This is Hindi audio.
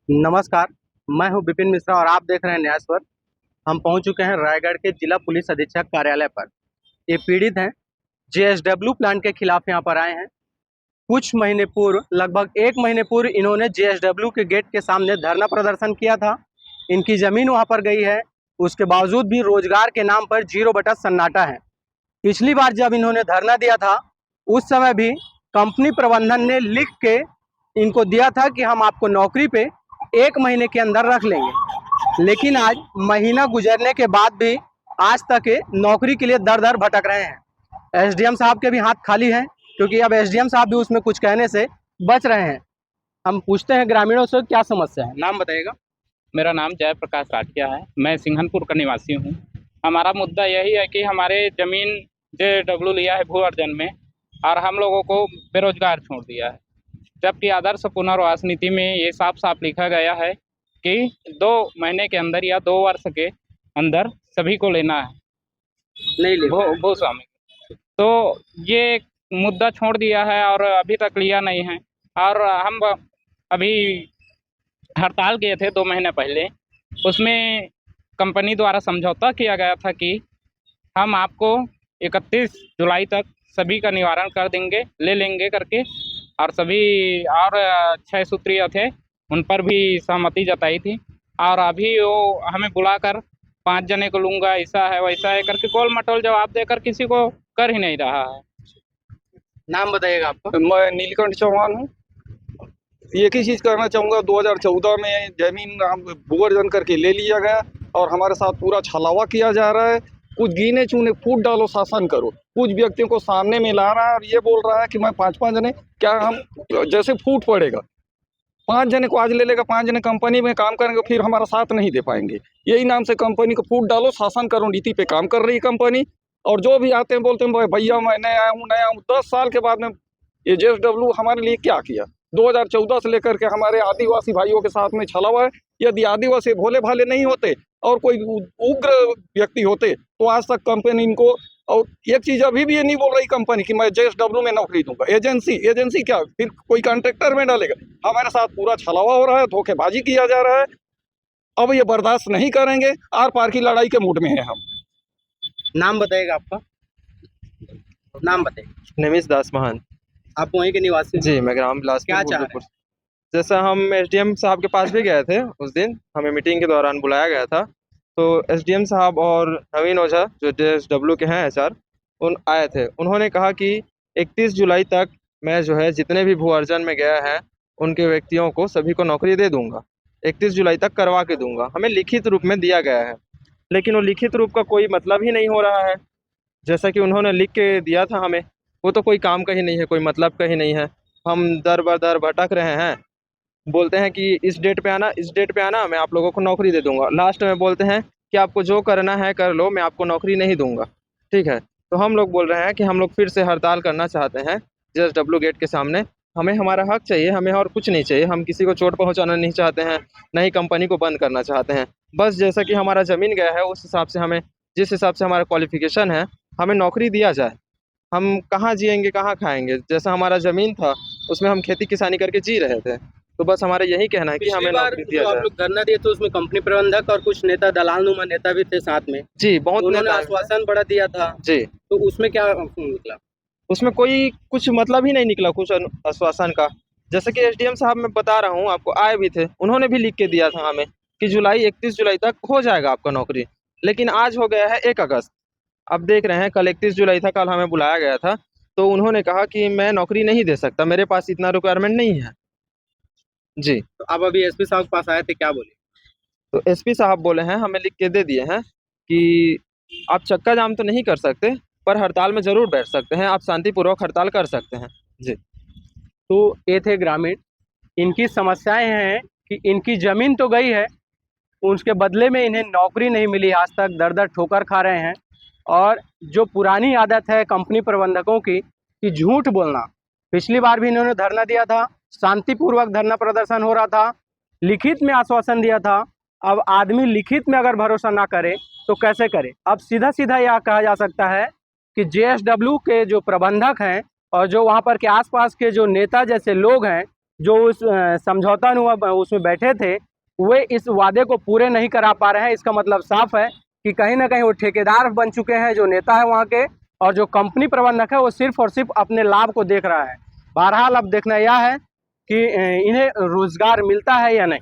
नमस्कार। मैं हूं विपिन मिश्रा और आप देख रहे हैं न्याय स्वर। हम पहुंच चुके हैं रायगढ़ के जिला पुलिस अधीक्षक कार्यालय पर। ये पीड़ित हैं, जेएसडब्ल्यू प्लांट के खिलाफ यहाँ पर आए हैं। कुछ महीने पूर्व, लगभग 1 महीने पूर्व इन्होंने जेएसडब्ल्यू के गेट के सामने धरना प्रदर्शन किया था। इनकी ज़मीन वहाँ पर गई है, उसके बावजूद भी रोजगार के नाम पर 0 बटा सन्नाटा है। पिछली बार जब इन्होंने धरना दिया था, उस समय भी कंपनी प्रबंधन ने लिख के इनको दिया था कि हम आपको नौकरी पे 1 महीने के अंदर रख लेंगे। लेकिन आज महीना गुजरने के बाद भी आज तक ये नौकरी के लिए दर दर भटक रहे हैं। एसडीएम साहब के भी हाथ खाली हैं, क्योंकि अब एसडीएम साहब भी उसमें कुछ कहने से बच रहे हैं। हम पूछते हैं ग्रामीणों से क्या समस्या है। नाम बताइएगा। मेरा नाम जयप्रकाश राठिया है। मैं सिंघनपुर का निवासी हूँ। हमारा मुद्दा यही है कि हमारे ज़मीन जेडब्ल्यू लिया है भू अर्जन में और हम लोगों को बेरोजगार छोड़ दिया है, जबकि आदर्श पुनर्वास नीति में ये साफ साफ लिखा गया है कि 2 महीने के अंदर या 2 वर्ष के अंदर सभी को लेना है नहीं ले भूस्वामी। तो ये मुद्दा छोड़ दिया है और अभी तक लिया नहीं है। और हम अभी हड़ताल किए थे 2 महीने पहले। उसमें कंपनी द्वारा समझौता किया गया था कि हम आपको 31 जुलाई तक सभी का निवारण कर देंगे, ले लेंगे करके। और सभी और 6 सूत्रीय थे, उन पर भी सहमति जताई थी। और अभी वो हमें बुलाकर 5 जने को लूँगा, ऐसा है वैसा है करके गोल मटोल जवाब देकर किसी को कर ही नहीं रहा है। नाम बताइएगा आपका। मैं नीलकंठ चौहान हूँ। एक ही चीज़ कहना चाहूँगा, 2014 में जमीन भू अर्जन करके ले लिया गया और हमारे साथ पूरा छलावा किया जा रहा है। कुछ गिने चुने फूट डालो, शासन करो। कुछ व्यक्तियों को सामने में ला रहा है और ये बोल रहा है कि मैं 5-5 जने, क्या हम जैसे फूट पड़ेगा 5 जने को आज ले लेगा, 5 जने कंपनी में काम करेंगे, फिर हमारा साथ नहीं दे पाएंगे। यही नाम से कंपनी को फूट डालो, शासन करो नीति पे काम कर रही है कंपनी। और जो भी आते हैं बोलते हैं भैया मैं नया हूँ। 10 साल के बाद में ये जेएसडब्ल्यू हमारे लिए क्या किया? 2014 से लेकर के हमारे आदिवासी भाइयों के साथ में छला हुआ है। यदि आदिवासी भोले भाले नहीं होते और कोई उग्र व्यक्ति होते तो आज तक कंपनी इनको। और एक चीज़ अभी भी ये नहीं बोल रही कंपनी कि मैं जेएसडब्ल्यू में नौकरी दूंगा। एजेंसी क्या, फिर कोई कॉन्ट्रैक्टर में डालेगा? हमारे साथ पूरा छलावा हो रहा है, धोखेबाजी किया जा रहा है। अब ये बर्दाश्त नहीं करेंगे, आर पार की लड़ाई के मूड में है हम। नाम बताइएगा आपका। नाम बताइए। नमिश दास महान। आप वहीं के निवासी हैं? जी, मैं ग्राम बिलासपुर क्या चाह रहे उर्दूपुर। जैसा हम एसडीएम साहब के पास भी गए थे, उस दिन हमें मीटिंग के दौरान बुलाया गया था, तो एसडीएम साहब और नवीन ओझा जो जेएसडब्ल्यू के हैं एचआर, उन आए थे। उन्होंने कहा कि 31 जुलाई तक मैं जो है जितने भी भू अर्जन में गया है उनके व्यक्तियों को सभी को नौकरी दे दूंगा, 31 जुलाई तक करवा के दूंगा। हमें लिखित रूप में दिया गया है, लेकिन वो लिखित रूप का कोई मतलब ही नहीं हो रहा है। जैसा कि उन्होंने लिख के दिया था हमें, वो तो कोई काम का ही नहीं है, कोई मतलब का ही नहीं है। हम दर बर दर भटक रहे हैं। बोलते हैं कि इस डेट पे आना, इस डेट पे आना, मैं आप लोगों को नौकरी दे दूंगा। लास्ट में बोलते हैं कि आपको जो करना है कर लो, मैं आपको नौकरी नहीं दूंगा। ठीक है, तो हम लोग बोल रहे हैं कि हम लोग फिर से हड़ताल करना चाहते हैं जेएसडब्ल्यू गेट के सामने। हमें हमारा हक चाहिए, हमें और कुछ नहीं चाहिए। हम किसी को चोट पहुंचाना नहीं चाहते हैं, न ही कंपनी को बंद करना चाहते हैं। बस जैसा कि हमारा ज़मीन गया है उस हिसाब से हमें, जिस हिसाब से हमारा क्वालिफिकेशन है, हमें नौकरी दिया जाए। हम कहाँ जिएंगे, कहाँ खाएंगे? जैसा हमारा ज़मीन था उसमें हम खेती किसानी करके जी रहे थे। तो बस हमारा यही कहना है कि हमें नौकरी दिया जो आप जाए। लोग धरना दिए तो उसमें कंपनी प्रबंधक और कुछ नेता, दलाल नुमा नेता भी थे साथ में। जी, बहुत उन्होंने नेता। आश्वासन बड़ा दिया था, जी, तो उसमें क्या निकला? उसमें कोई कुछ मतलब ही नहीं निकला कुछ आश्वासन का। जैसे कि एसडीएम साहब मैं बता रहा हूँ आपको, आए भी थे, उन्होंने भी लिख के दिया था हमें कि 31 जुलाई तक हो जाएगा आपका नौकरी। लेकिन आज हो गया है 1 अगस्त। अब देख रहे हैं, कल 31 जुलाई था, कल हमें बुलाया गया था, तो उन्होंने कहा कि मैं नौकरी नहीं दे सकता, मेरे पास इतना रिक्वायरमेंट नहीं है। जी, तो आप अभी एसपी साहब के पास आए थे, क्या बोले? तो एसपी साहब बोले हैं, हमें लिख के दे दिए हैं कि आप चक्का जाम तो नहीं कर सकते, पर हड़ताल में ज़रूर बैठ सकते हैं, आप शांतिपूर्वक हड़ताल कर सकते हैं। जी। तो ये थे ग्रामीण। इनकी समस्याएं हैं कि इनकी ज़मीन तो गई है, उसके बदले में इन्हें नौकरी नहीं मिली, आज तक दर दर ठोकर खा रहे हैं। और जो पुरानी आदत है कंपनी प्रबंधकों की कि झूठ बोलना। पिछली बार भी इन्होंने धरना दिया था, शांतिपूर्वक धरना प्रदर्शन हो रहा था, लिखित में आश्वासन दिया था। अब आदमी लिखित में अगर भरोसा ना करे तो कैसे करे? अब सीधा सीधा यह कहा जा सकता है कि जेएसडब्ल्यू के जो प्रबंधक हैं और जो वहाँ पर के आसपास के जो नेता जैसे लोग हैं, जो उस समझौता अनुबंध उसमें बैठे थे वे इस वादे को पूरे नहीं करा पा रहे हैं। इसका मतलब साफ है कि कहीं ना कहीं वो ठेकेदार बन चुके हैं जो नेता है वहाँ के, और जो कंपनी प्रबंधक है वो सिर्फ और सिर्फ अपने लाभ को देख रहा है। बहरहाल अब देखना यह है कि इन्हें रोजगार मिलता है या नहीं।